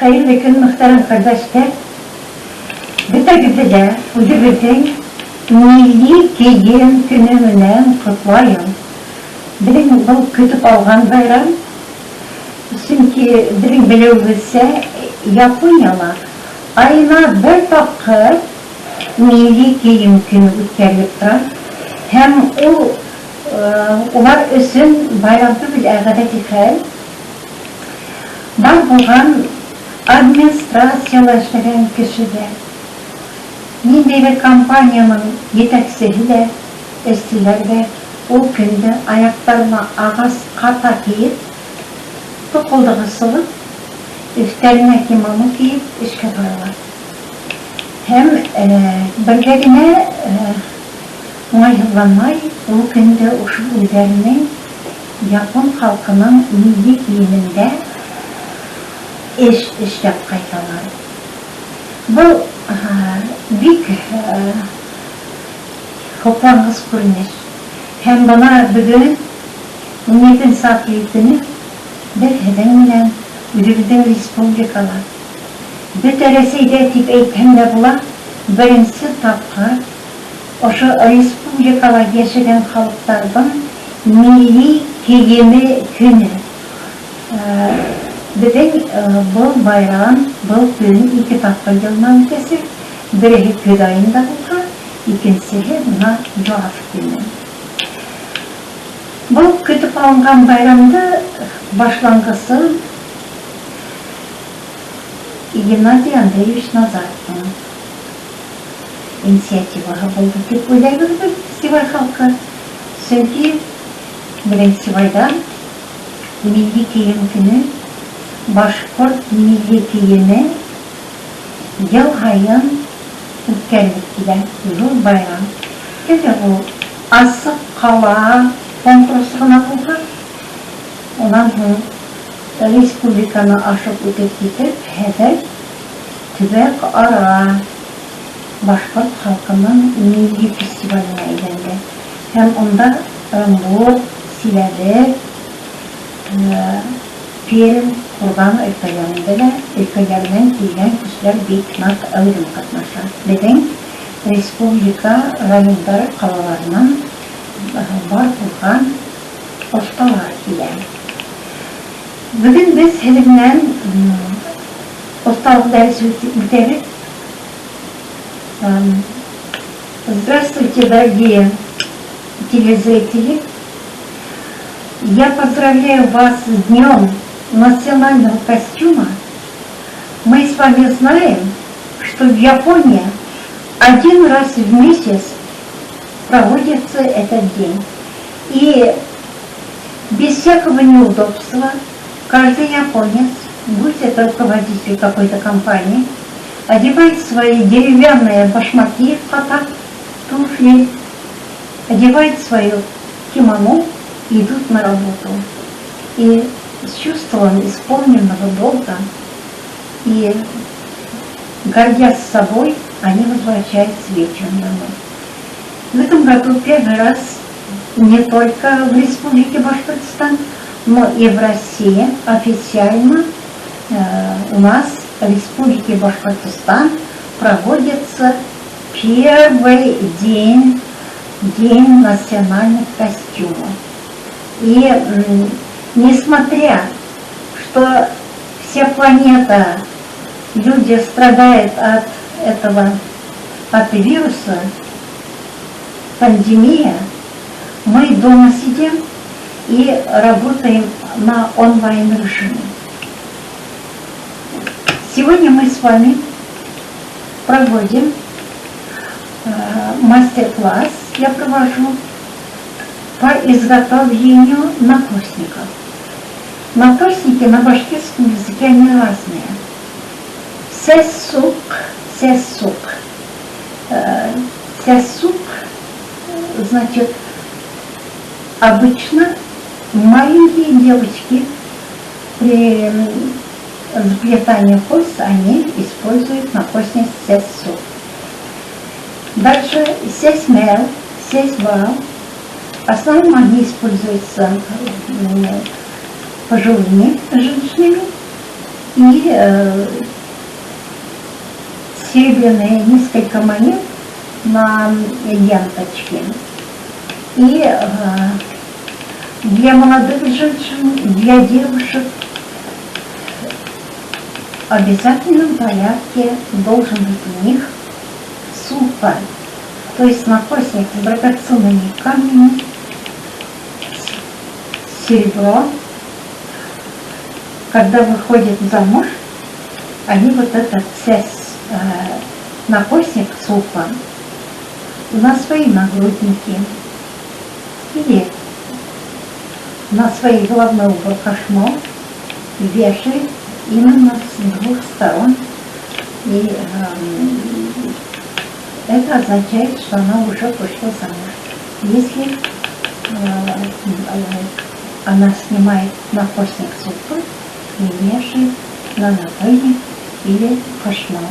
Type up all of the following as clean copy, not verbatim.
Hayırlı gün muhterem kardeşler. Bütügüde Udübü'nün milli giyim gününden kutlayın. Birin bu kütüp algan bayram. Çünkü birin bilirse Japonyalar ayına bir takı milli giyim günü ütkärlip turar. Hem ular üçün bayramda bir ağadet ikəl. Бар болған администрациялар эшләгән кешегә, ниндәй компанияның етәкчеһе дә, эшчеләргә ул көндә аяктарына агас ката киеп, тукылдыгы сыгып, өстәленә кимоно киеп эшкә баралар. Һәм бергә генә уңайһыҙланмай, ул көндә ошо үҙләренең япон халкының милли киемендә эшләп кайталар. Бұл бик хуплангыс күренеш. Һәм бына бүген 17 апрель беҙҙең менән үҙебеҙҙең республикала бөтә Рәсәйҙә тип әйтһәм дә була, беренсе тапҡыр ошо республикала йәшәгән халыҡтарҙың милли кейеме көнө. Беҙҙең был байрам, был көн 2 тапҡыр йылынан үтәсәк, береһе көҙ айында булһа, икенсеһе бына яҙ көнө. Был көтөп алынған байрамды башланғысы Геннадий Андреевич Назаровтың инициативаһы булды дип уйлайбыҙ беҙ фестиваль халҡы. Сөнки фестивалдә милли кейем көнө, башҡорт милли кейеме йыл һайын үткәрелеп килә, ҙур байрам. Теге ул асыҡ ҡала конкурсы ғына булһа, унан һуң республиканы ашып үтеп китеп, хәҙер төбәк ара башҡорт халҡының милли фестиваленә әйләнде. Һәм унда Ырымбур, Силәбе, Пермь, Ҡурған өлкәләрендә лә өлкәләренән килгән кешеләр бик ныҡ әүҙем ҡатнаша. Беҙҙең республика райондары ҡалаларынан бар булған оҫталар килә. Бөгөн беҙ һеҙ менән оҫталыҡ дәресе үтәбеҙ. Здравствуйте, дорогие телезрители! Я поздравляю вас с Днем национального костюма. Мы с вами знаем, что в Японии один раз в месяц проводится этот день. И без всякого неудобства каждый японец, будь это руководитель какой-то компании, одевает свои деревянные башмаки, туфли, одевает свое кимоно и идут на работу. И с чувством исполненного долга и гордясь собой, они возвращаются вечером домой. В этом году первый раз не только в Республике Башкортостан, но и в России официально у нас в Республике Башкортостан проводится первый день национальных костюмов. И несмотря, что вся планета, люди страдают от вируса, пандемия, мы дома сидим и работаем на онлайн-режиме. Сегодня мы с вами проводим мастер-класс, я провожу по изготовлению наперстников. Наперстники на башкирском языке они разные. Сесук. Сесук, значит, обычно маленькие девочки при заплетании кос они используют наперстник сесук. Дальше сесмел, сесвал. В основном они используются пожилыми женщинами. И и серебряные несколько монет на ленточке. И для молодых женщин, для девушек в обязательном порядке должен быть у них султан, то есть накосник с драгоценными камнями, серебро. Когда выходят замуж, они вот этот накосник султан на свои нагрудники или на свои головной убор кошмар вешает именно с двух сторон. И это означает, что она уже вышла замуж. Если она снимает накосник султан и вешает на нагрудник или кошмар.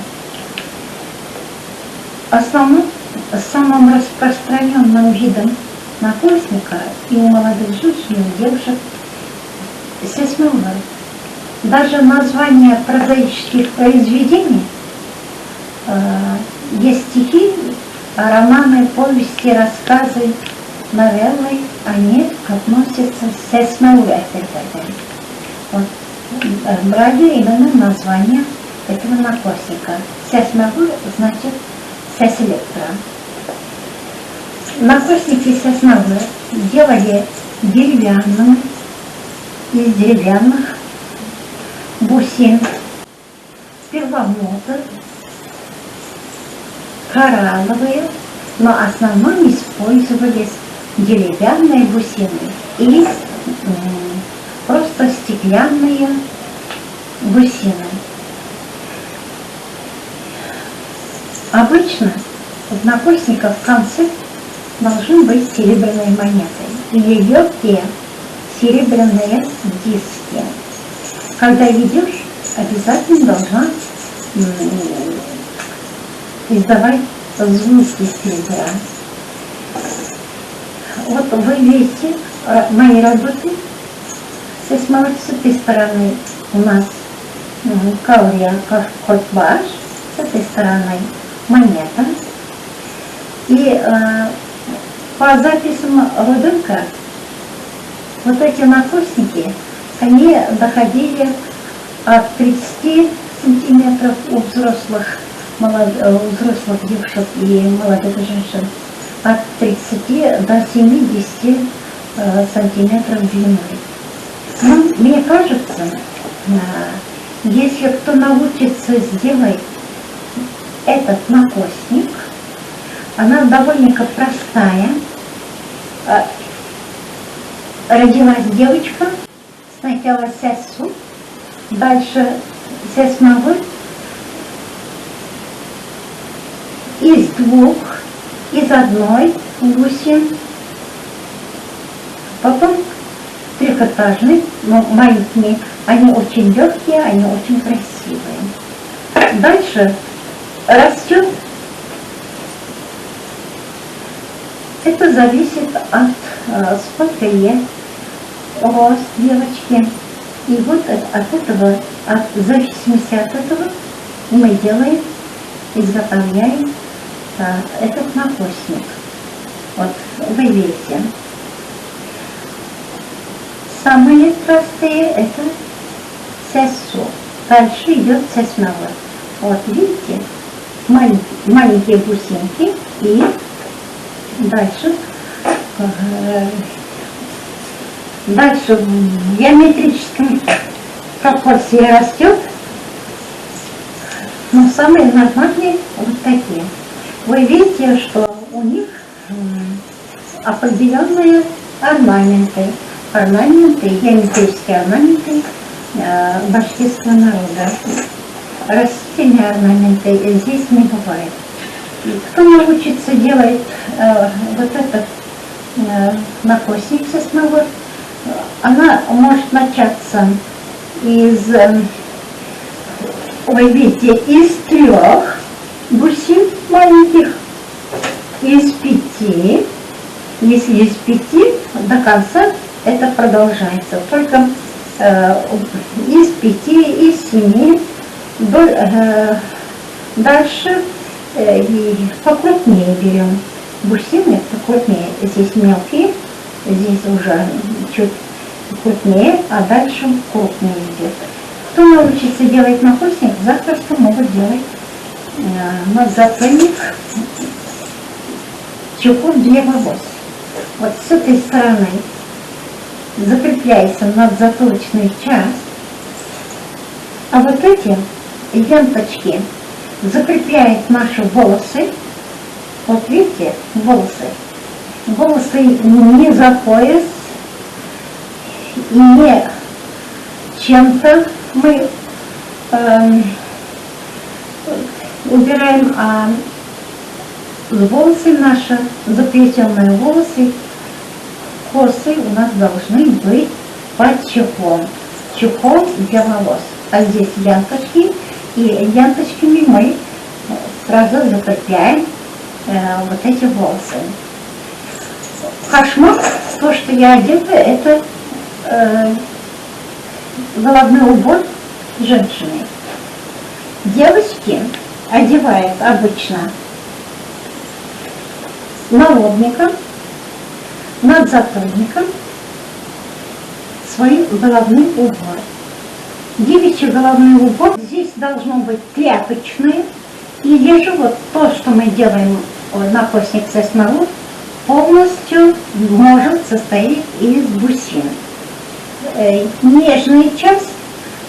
Самым распространенным видом накосника и у молодых женщин, и у девушек сесмелвар. Даже названия прозаических произведений, есть стихи, романы, повести, рассказы, новеллы, они относятся к сесмелвар. Вот, брали именно название этого накосника. Сесмелвар значит сеселектра. Накосники сесмелвар делали деревянными, из деревянных бусин, перламутр, коралловые, но в основном использовались деревянные бусины и просто стеклянные бусины. Обычно в накосниках в конце должны быть серебряные монеты или легкие серебряные диски. Когда идешь, обязательно должна издавать звуки серебра. Вот вы видите мои работы. С этой стороны у нас каурия, котбаш, с этой стороны монета. И по записям Руденко вот эти накосники, они доходили от 30 сантиметров у взрослых девушек и молодых женщин, от 30 до 70 сантиметров длиной. Но мне кажется, если кто научится сделать этот накосник, она довольно простая. Родилась девочка, сначала сесу, дальше сесмавы, из двух, из одной бусин, потом трехэтажный, но маленькие, они очень легкие, они очень красивые. Дальше растет. Это зависит от сколько лет рост девочки. И вот от этого, в зависимости от этого, мы делаем, изготовляем этот накосник. Вот вы видите. Самые простые это сесу. Дальше идет сесмелвар. Вот видите, маленькие бусинки и дальше в геометрической пропорции растет, но самые нормальные вот такие. Вы видите, что у них определенные орнаменты, геометрические орнаменты башкирского народа. Растительные орнаменты здесь не бывает. Кто научится делать вот этот накосник сесмелвар, она может начаться из, вы видите, из 3 бусин маленьких, из 5, если из 5 до конца это продолжается. Только из 5, из 7. Дальше и покрупнее берем. Бусины покрупнее. Здесь мелкие, здесь уже чуть крупнее, а дальше крупнее идет. Кто научится делать нахлестник, запросто могут делать надзатыльник чехол для волос. Вот с этой стороны закрепляется надзатылочная часть, а вот эти ленточки закрепляют наши волосы. Вот видите, волосы не за пояс и не чем-то мы убираем, а волосы наши, заплетенные волосы, косы у нас должны быть под чехлом. Чехол для волос. А здесь ленточки, и ленточками мы сразу закрепляем вот эти волосы. Кашмак, то, что я одета, это головной убор женщины. Девочки одевают обычно налобником, надзатыльником свой головной убор. Девичий головной убор здесь должно быть тряпочное, или же вот то, что мы делаем нахлестник со смолу, полностью может состоять из бусин. Нежная часть,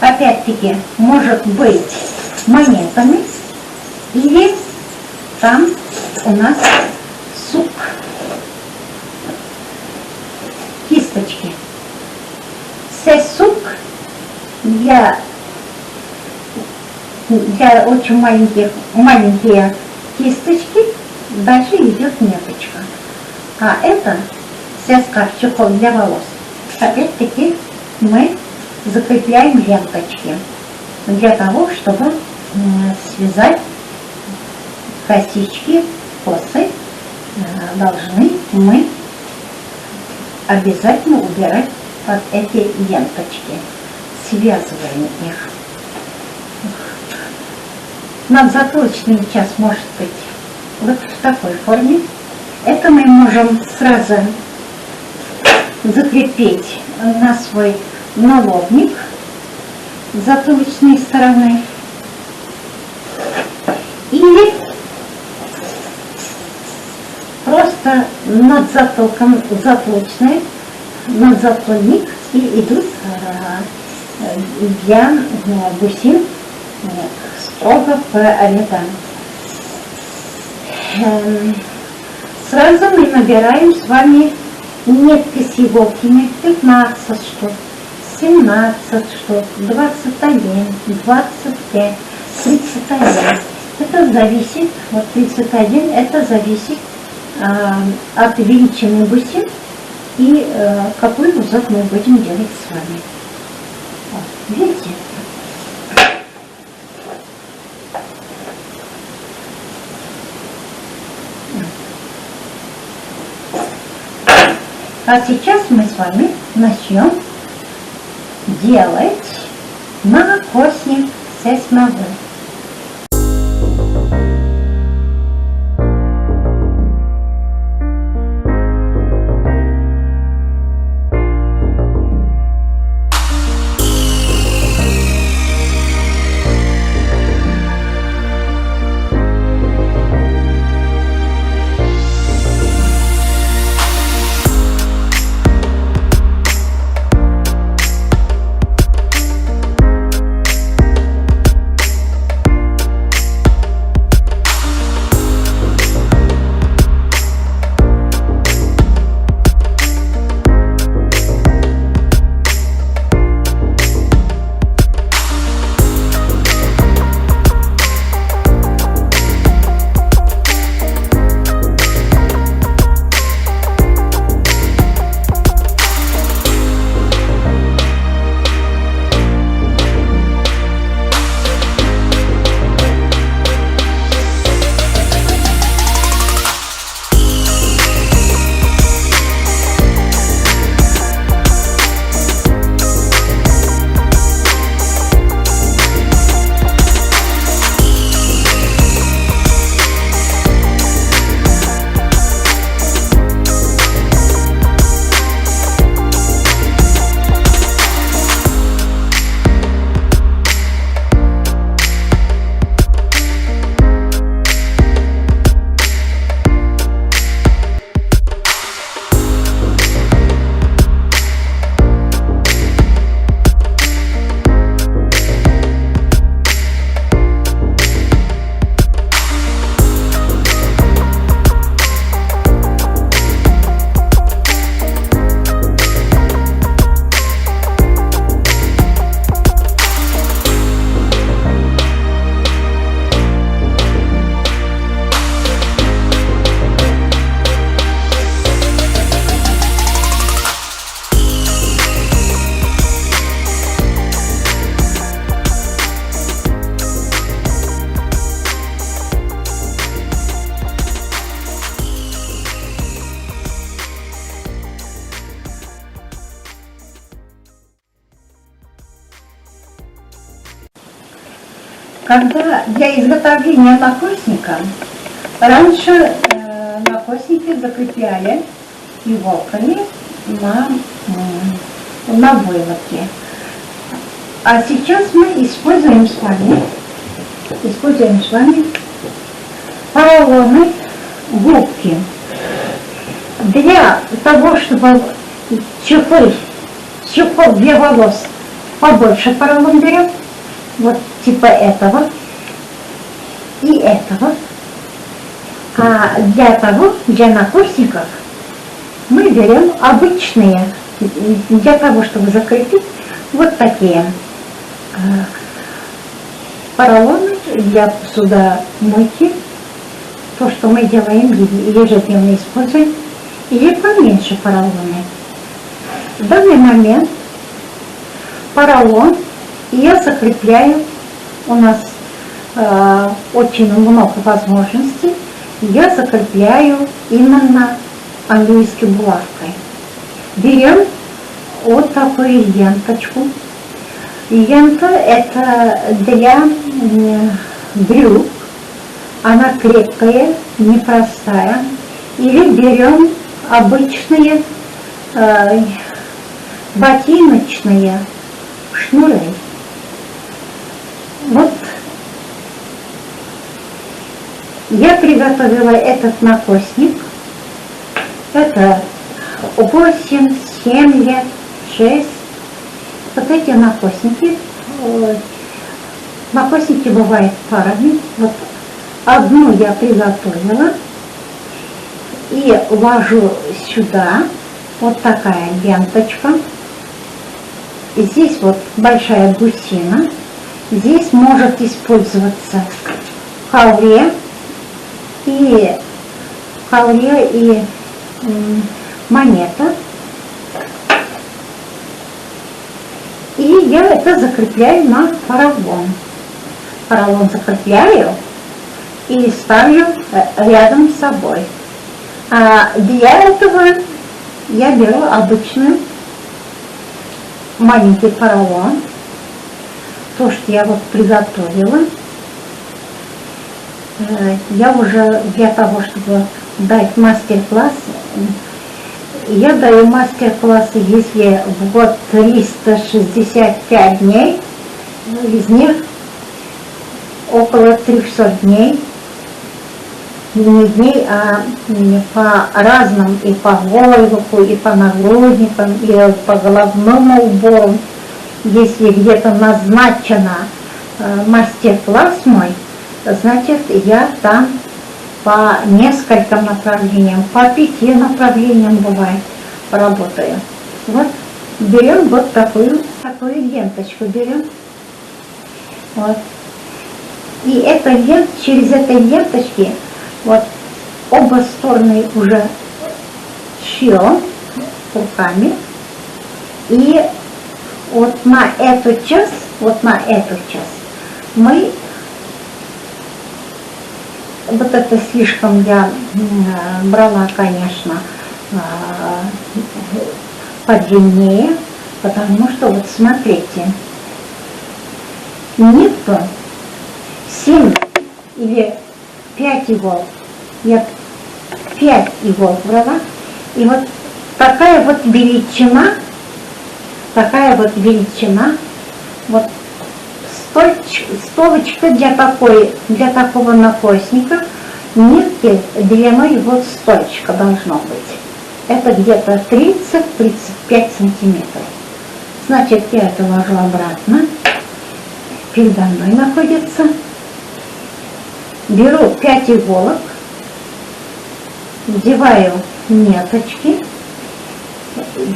опять-таки, может быть монетами, или там у нас сук, кисточки. Сук для очень маленькие кисточки, дальше идет ниточка. А это сяска, чехол для волос. Опять-таки мы закрепляем ленточки для того, чтобы связать косички, косы. Должны мы обязательно убирать под эти ленточки. Связываем их. Надзатылочная часть может быть вот в такой форме. Это мы можем сразу закрепить на свой налобник с затылочной стороны. Или просто над затылком затылочный, надзатыльник, и идут для бусин строго по рядам. Сразу мы набираем с вами нитки с иголками 15 штук, 17 штук, 21, 25, 31. Это зависит, вот 31, это зависит от величины бусин и какой узор мы будем делать с вами. Вот, видите? А сейчас мы с вами начнем делать нахлестник со смолой. Когда для изготовления накосника, раньше накосники закрепляли иголками на войлоке. А сейчас мы используем с вами поролоны губки. Для того, чтобы чехол для волос побольше поролон берем, вот типа этого и этого. А для накосников мы берем обычные, для того, чтобы закрепить, вот такие поролоны для посудомойки, то, что мы делаем ежедневно используем, или поменьше поролоны. В данный момент поролон я закрепляю, у нас очень много возможностей, я закрепляю именно английской булавкой. Берем вот такую ленточку. Лента это для брюк, она крепкая, непростая. Или берем обычные ботиночные шнуры. Вот я приготовила этот накосник. Это 8, 7 лет, 6. Вот эти накосники. Накосники бывают парами. Вот одну я приготовила и ложу сюда. Вот такая ленточка. Здесь вот большая бусина. Здесь может использоваться хаурия и монета. И я это закрепляю на поролон. Поролон закрепляю и ставлю рядом с собой. А для этого я беру обычный маленький поролон. То, что я вот приготовила. Я уже для того, чтобы дать мастер-класс, я даю мастер-классы, если в год 365 дней, из них около 300 дней, не дней, а по разным, и по войлоку, и по нагрудникам, и по головному убору. Если где-то назначено мастер-класс мой, значит, я там по нескольким направлениям, по 5 направлениям бывает работаю. Вот берем вот такую ленточку берем. Вот. И через этой ленточки вот оба стороны уже шьем руками. И вот на эту часть мы, вот это слишком я брала, конечно, подлиннее, потому что вот смотрите, нитку 7 или 5 иголок, я 5 иголок брала, и вот такая вот величина, вот столочка для такого накосника, нитки длиной вот столочка должно быть. Это где-то 30-35 сантиметров. Значит, я это ложу обратно. Передо мной находится. Беру 5 иголок, вдеваю ниточки.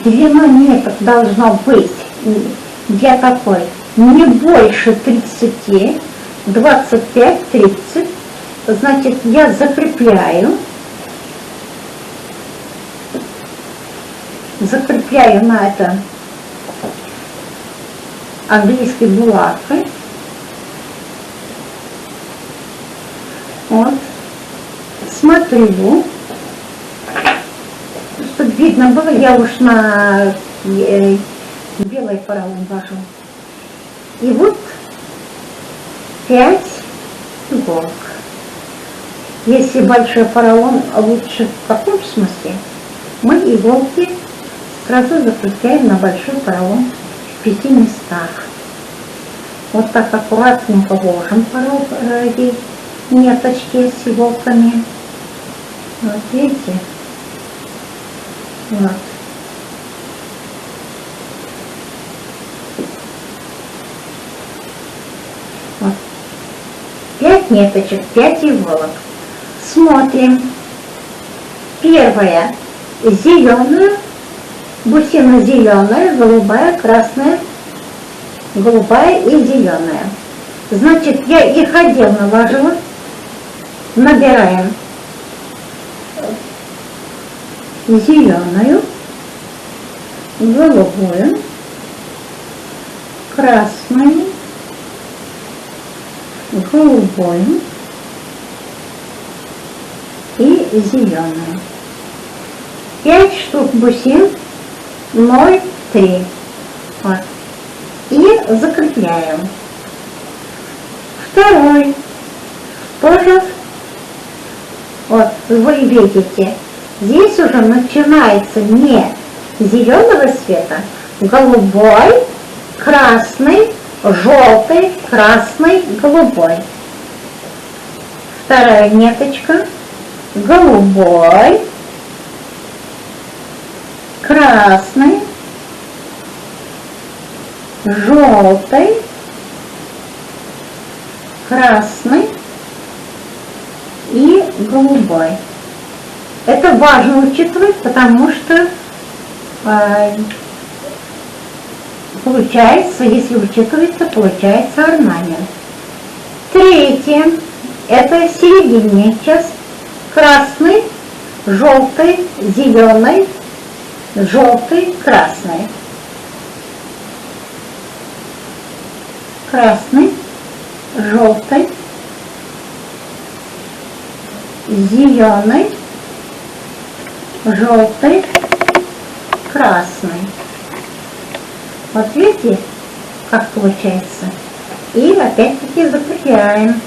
Длина ниток должно быть для такой не больше 30, 25-30. Значит, я закрепляю на это английской булавкой. Вот. Смотрю, чтобы видно было, я уж на белый поролон вожу. И вот 5 иголок. Если большой поролон, лучше в каком смысле? Мы иголки сразу закрепляем на большой поролон в 5 местах. Вот так аккуратненько ложим ниточки с иголками. Вот видите? Вот. Вот. 5 ниточек, 5 иголок. Смотрим. Первая зеленую, бусина зеленая, голубая, красная, голубая и зеленая. Значит, я их отдельно ложила. Набираем зеленую, голубую, красную, голубую и зеленую. 5 штук бусин 0,3. Вот. И закрепляем. Второй. Тоже, вот вы видите, здесь уже начинается не зеленого цвета, голубой, красный, желтый, красный, голубой. Вторая ниточка, голубой, красный, желтый, красный и голубой. Это важно учитывать, потому что получается, если учитывается, получается орнамент. Третье, это серединная часть. Красный, желтый, зеленый, желтый, красный. Красный, желтый, зеленый, желтый, красный. Вот видите, как получается. И опять-таки закрепляем.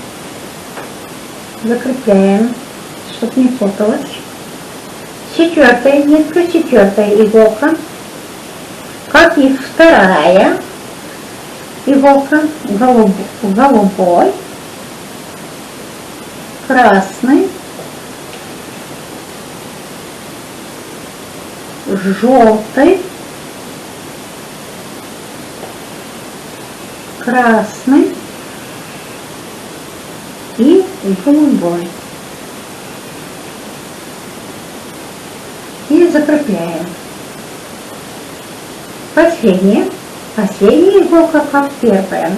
Закрепляем, чтобы не путалось. Четвертая нитка, четвертая иголка, как и вторая иголка, голубой, красный, желтый, красный и голубой. И закрепляем. Последняя иголка, как первая.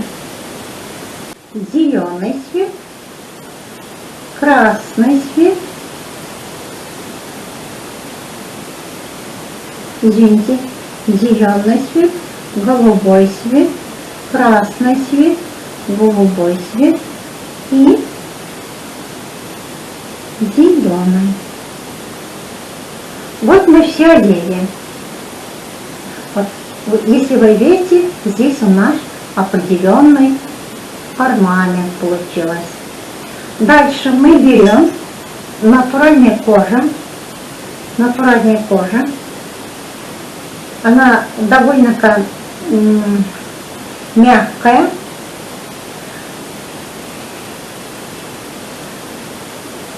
Зеленый цвет, красный цвет, извините, зеленый цвет, голубой цвет, красный цвет, голубой цвет и зеленый. Вот мы все одели. Вот, если вы видите, здесь у нас определенный орнамент получилось. Дальше мы берем натуральная кожа. Натуральная кожа. Она довольно-ка мягкая.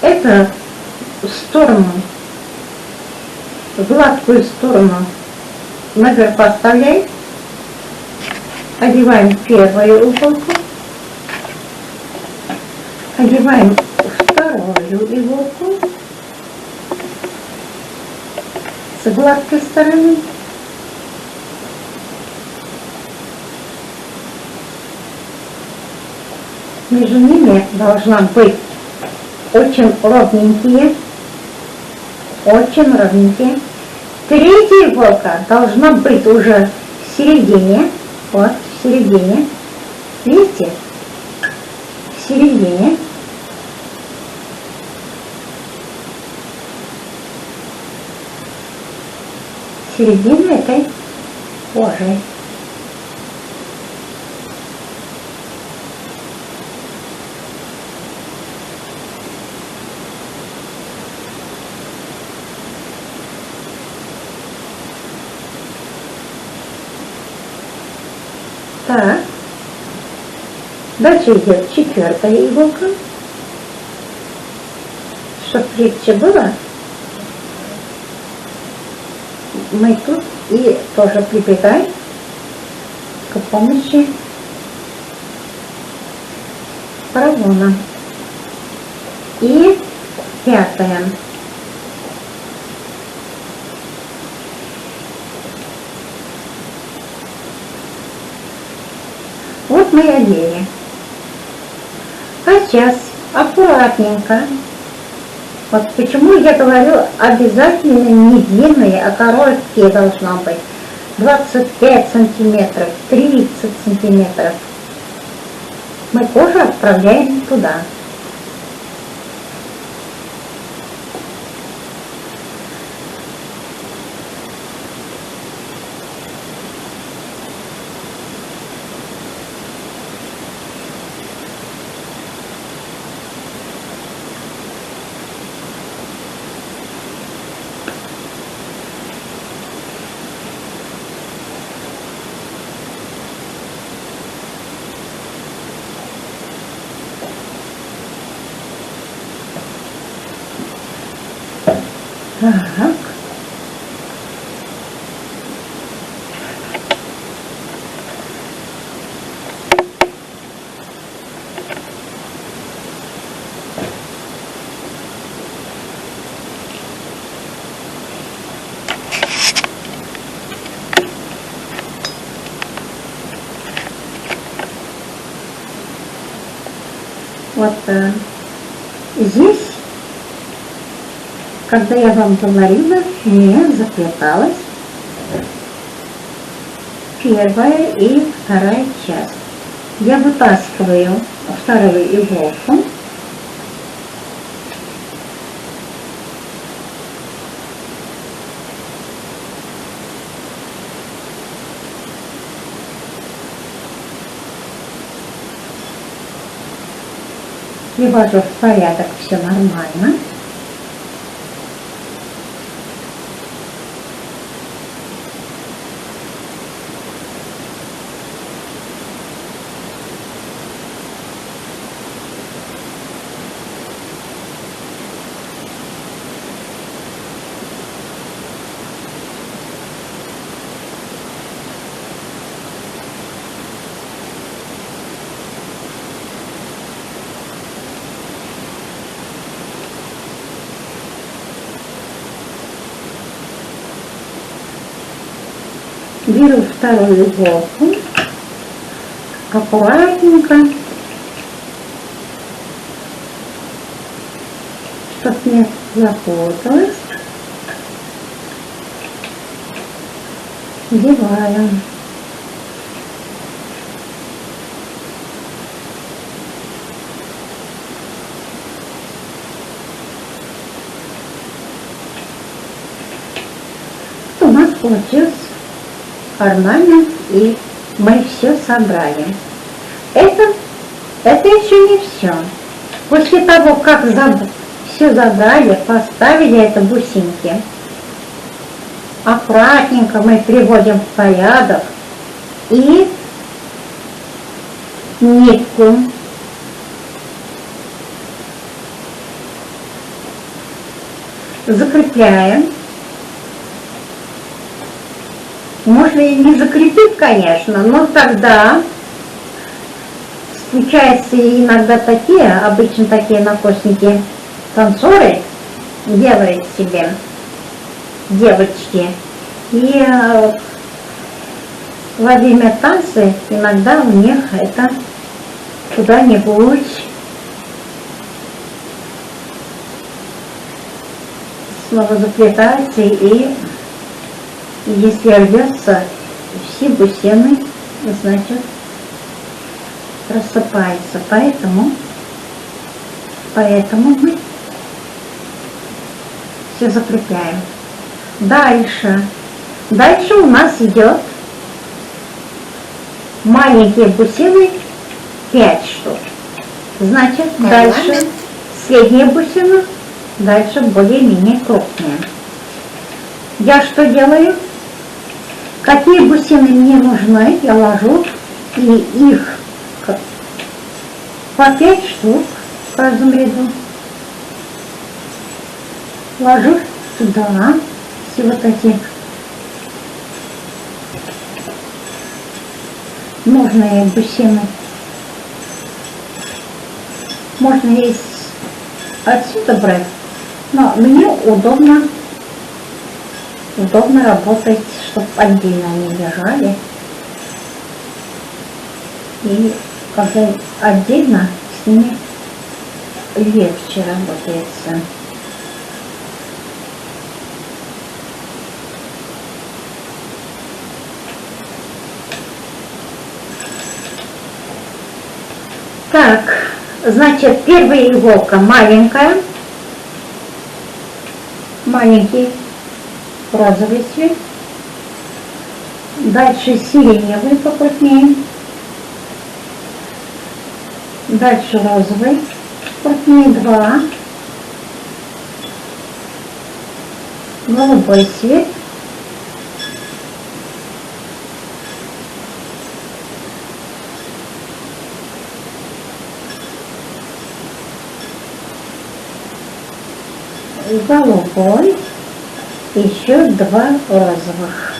Это сторону, гладкую сторону наверх поставляем. Одеваем первую иголку. Одеваем вторую иголку с гладкой стороны. Между ними должна быть очень ровненькие. Третья иголка должна быть уже в середине. Вот, в середине. Видите? В середине. Середина этой кожи. Так. Дальше идет 4-я иголка. Чтобы легче было, мы тут и тоже прибегаем к помощи поролона. И 5-я. Вот мы одели. А сейчас аккуратненько. Вот почему я говорю, обязательно не длинные, а короткие должно быть. 25 сантиметров, 30 сантиметров. Мы кожу отправляем туда. Так. Вот здесь, когда я вам говорила, у меня заплеталась 1-я и 2-я часть. Я вытаскиваю 2-ю иголку. Привожу в порядок, все нормально. Беру 2-ю иголку, аккуратненько, чтобы не запуталась, вдеваю. У нас получился орнамент, и мы все собрали. Это еще не все. После того, как все забрали, поставили это бусинки, аккуратненько мы приводим в порядок и нитку закрепляем. Можно и не закрепить, конечно, но тогда случаются иногда такие, обычно такие накосники танцоры делают себе, девочки. И во время танца иногда у них это куда-нибудь снова заплетается, и если рвется, все бусины, значит, рассыпается. Поэтому мы все закрепляем. Дальше у нас идет маленькие бусины, 5 штук. Значит, дальше средняя бусина, дальше более-менее крупные. Я что делаю? Какие бусины мне нужны, я ложу И их по 5 штук в каждом ряду. Ложу туда все вот эти. Можно и бусины. Можно и отсюда брать, но мне удобно работать, чтобы отдельно они лежали. И когда отдельно с ними легче работается. Так, значит, первая иголка маленькая, маленький розовый цвет. Дальше сиреневый покрупнее. Дальше розовый, крупнее 2. Голубой цвет. Голубой, еще 2 розовых.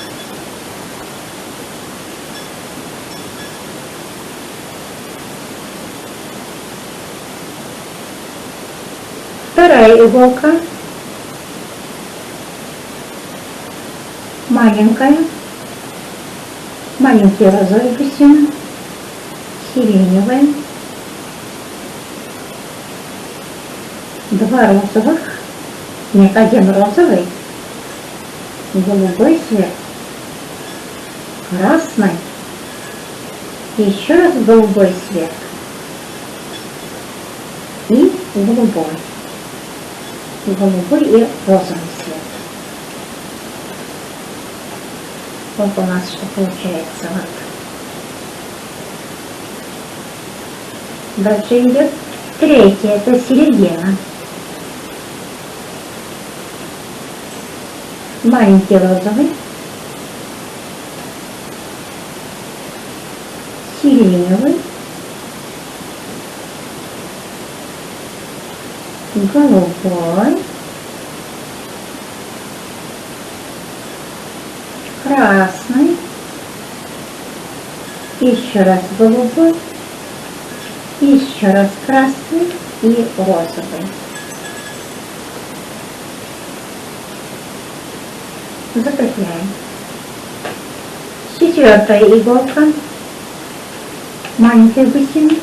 Вторая иголка, маленькая, маленькие розовые бусины, сиреневые, 2 розовых, нет, 1 розовый, голубой цвет, красный, еще раз голубой цвет и голубой и розовый цвет. Вот у нас что получается. Вот. Дальше идет третья, это середина. Маленький розовый, сиреневый, голубой, красный, еще раз голубой, еще раз красный и розовый. Закрепляем. Четвертая иголка, маленькие бусины,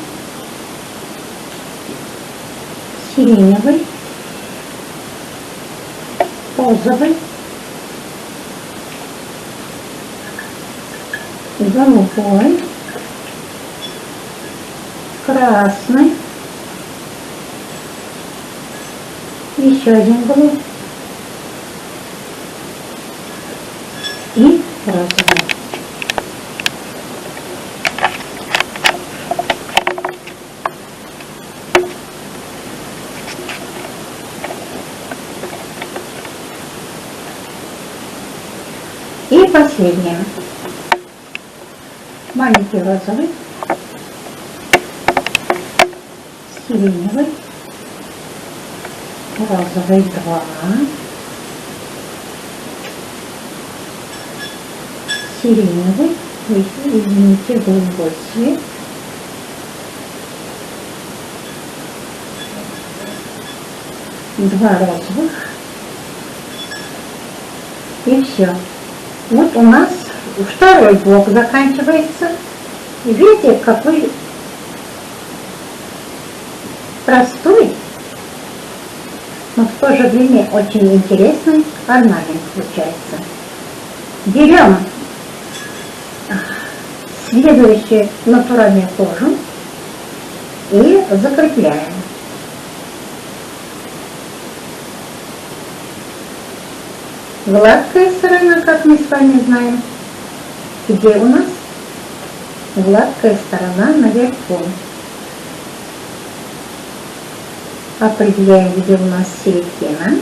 сиреневый, розовый, голубой, красный, еще один голубой и розовый. И последнее. Маленький розовый, сиреневый, розовый 2, сиреневый, извините, голубой цвет, два розовых, и все. Вот у нас второй блок заканчивается. Видите, какой простой, но в то же время очень интересный орнамент получается. Берем следующую натуральную кожу и закрепляем. Гладкая сторона, как мы с вами знаем, где у нас гладкая сторона наверху. Определяем, где у нас середина.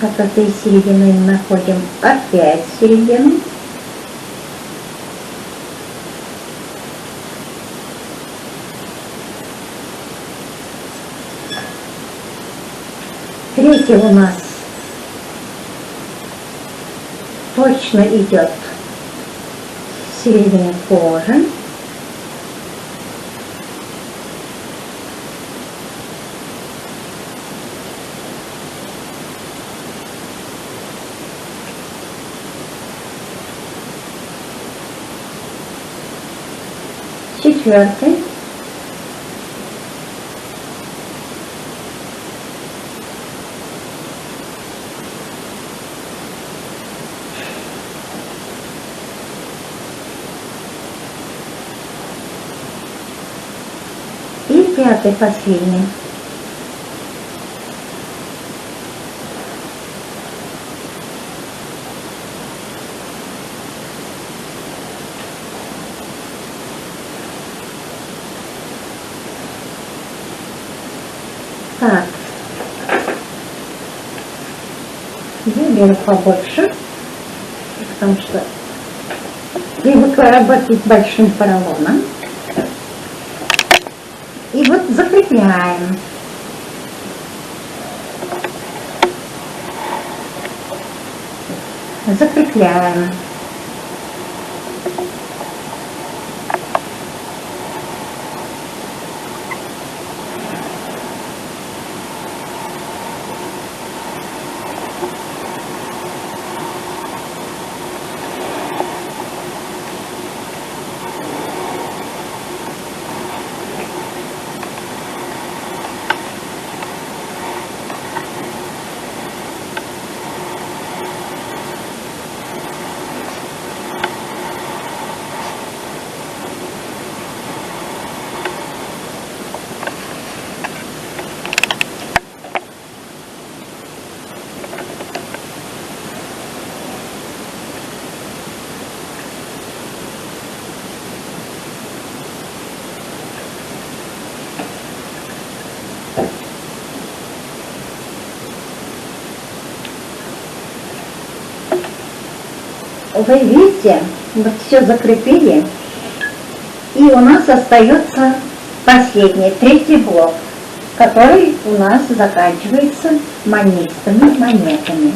От этой середины находим опять середину. Третий у нас точно идет в середине кожи. Четвертый. И пятый, последний. Так, я беру побольше, потому что привыкла работать большим поролоном. И вот закрепляем. Закрепляем. Вы видите, вот все закрепили, и у нас остается последний, третий блок, который у нас заканчивается манистыми монетами.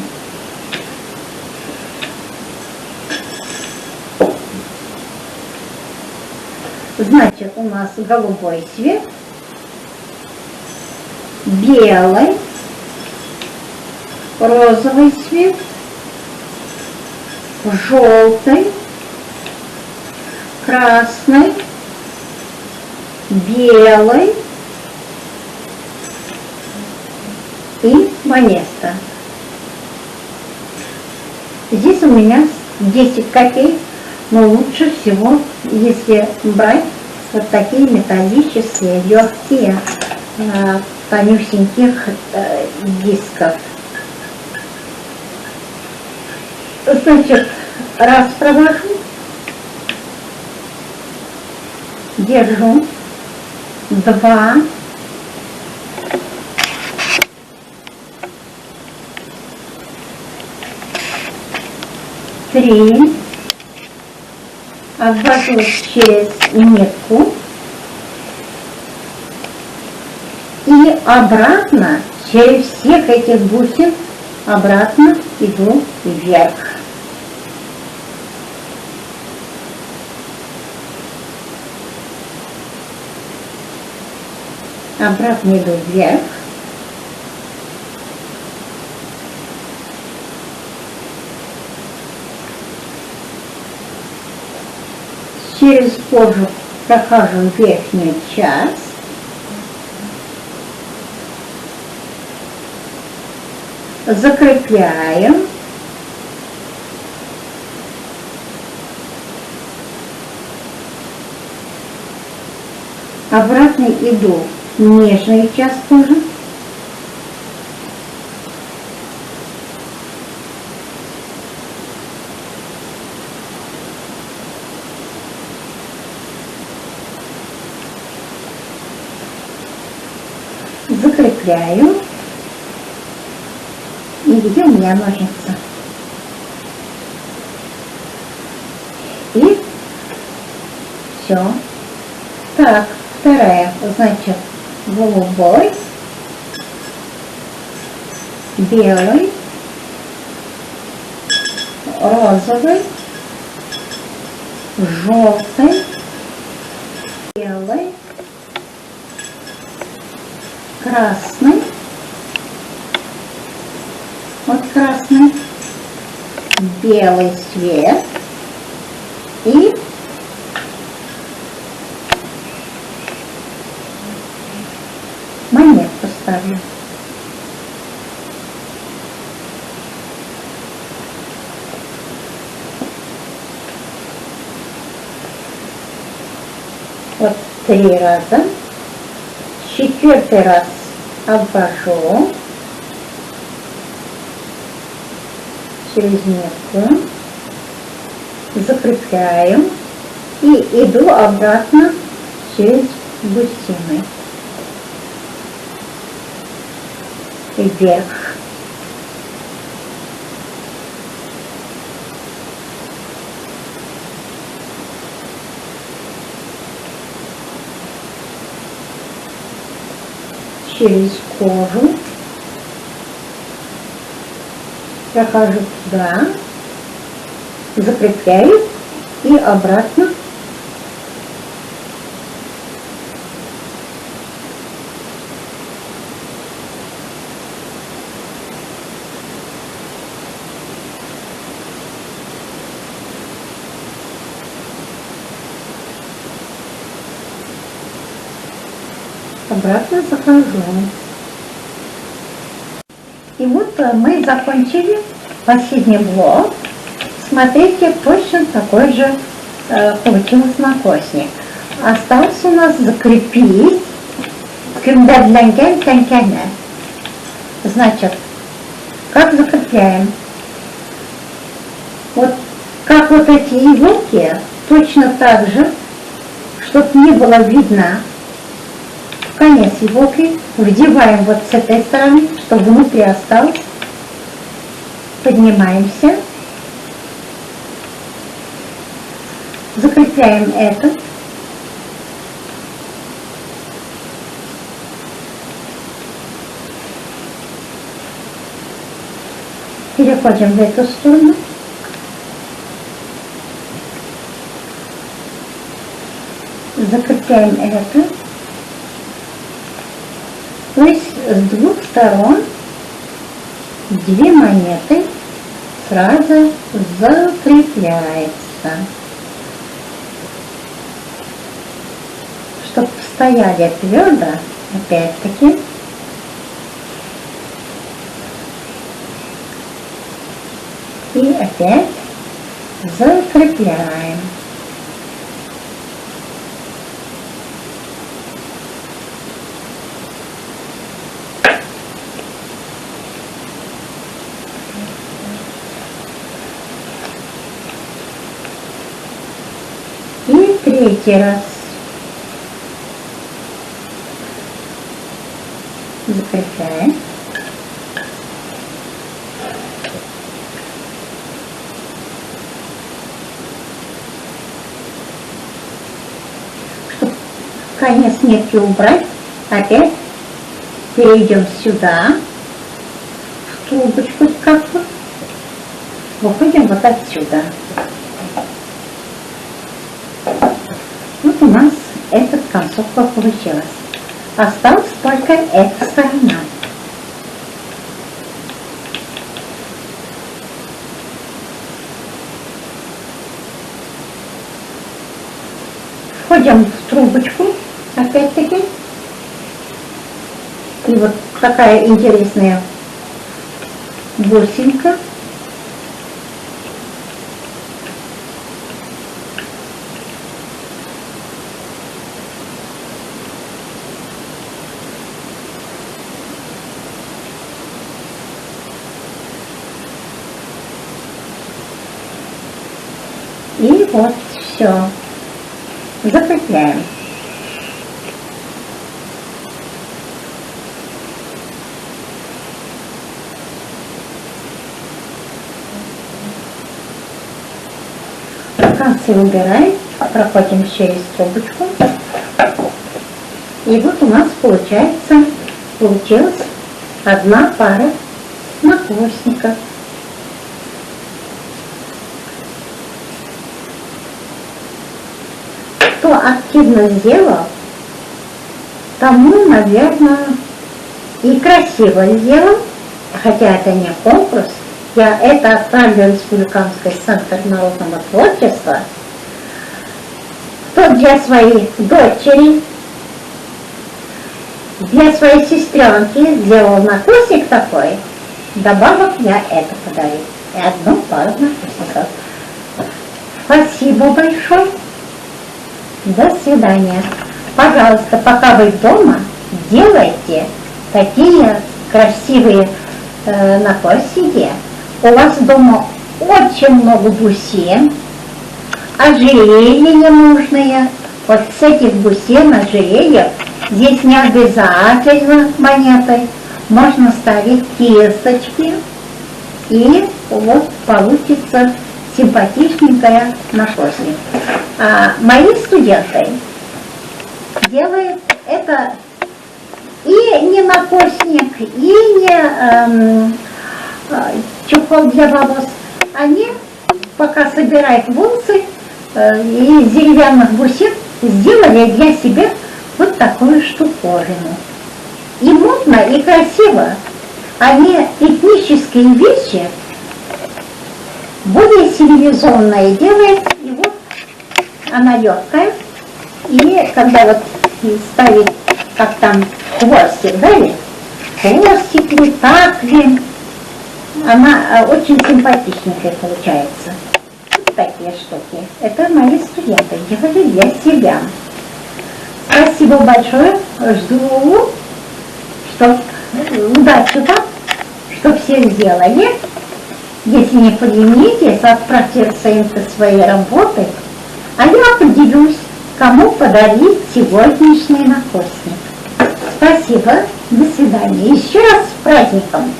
Значит, у нас голубой цвет, белый, розовый цвет, желтый, красный, белый и монета. Здесь у меня 10 копеек, но лучше всего, если брать вот такие металлические, легкие, тонюсеньких дисков. Значит, раз провожу, держу, 2, 3, обвожу через нитку и обратно через всех этих бусин обратно иду вверх. Обратно иду вверх. Через кожу прохожу верхнюю часть. Закрепляем. Обратно иду в нижнюю часть кожи. Закрепляю. И где у меня ножницы? И все. Так, вторая, значит, голубой, белый, розовый, желтый, белый, красный, вот красный, белый цвет и монетку ставлю. Вот 3 раза. 4-й раз обвожу через метку, закрепляю и иду обратно через бусины вверх. Через кожу прохожу туда, закрепляю и обратно. Обратно захожу. И вот мы закончили последний блок. Смотрите, точно такой же получился накосник. Осталось у нас закрепить кюмбердленген. Значит, как закрепляем? Вот как вот эти иголки, точно так же, чтобы не было видно конец иголки, вдеваем вот с этой стороны, чтобы внутри осталось. Поднимаемся. Закрепляем этот. Переходим в эту сторону. Закрепляем это. То есть с двух сторон 2 монеты сразу закрепляется. Чтобы стояли твердо, опять-таки, и опять закрепляем. И 3-й раз закрепляем. Чтобы конец нитки убрать, опять перейдем сюда, в трубочку как-то, выходим вот отсюда. Вот у нас эта концовка получилась. Осталась только эта сторона. Входим в трубочку, опять-таки. И вот такая интересная бусинка. И вот все. Закрепляем. Концы убираем, проходим через трубочку. И вот у нас получилась одна пара накосников. Кто активно сделал, тому, наверное, и красиво сделал, хотя это не конкурс. Я это отправлю в Республиканский центр народного творчества. Кто для своей дочери, для своей сестренки сделал накосик такой, добавок я это подарю. И одну пару накосиков. Спасибо большое. До свидания. Пожалуйста, пока вы дома, делайте такие красивые накосики. У вас дома очень много бусин, ожерелья ненужные. Вот с этих бусин, ожерельев, здесь не обязательно монетой. Можно ставить кисточки, и вот получится симпатичненькая накосник. Мои студенты делают это и не накосник, и не чехол для волос. Они пока собирают волосы из деревянных бусин, сделали для себя вот такую штуковину. И модно, и красиво. Они этнические вещи более цивилизованные делают. И вот она легкая. И когда вот ставить, как там, хвостик, да, ли? Хвостик ли, так ли, она очень симпатичненькая получается. Вот такие штуки. Это мои студенты делали для себя. Спасибо большое. Жду, что удачи вам, что все сделали. Если не поленитесь, отправьте ссылку своей работы, а я поделюсь, кому подарить сегодняшний накосник. Спасибо, до свидания. Еще раз с праздником!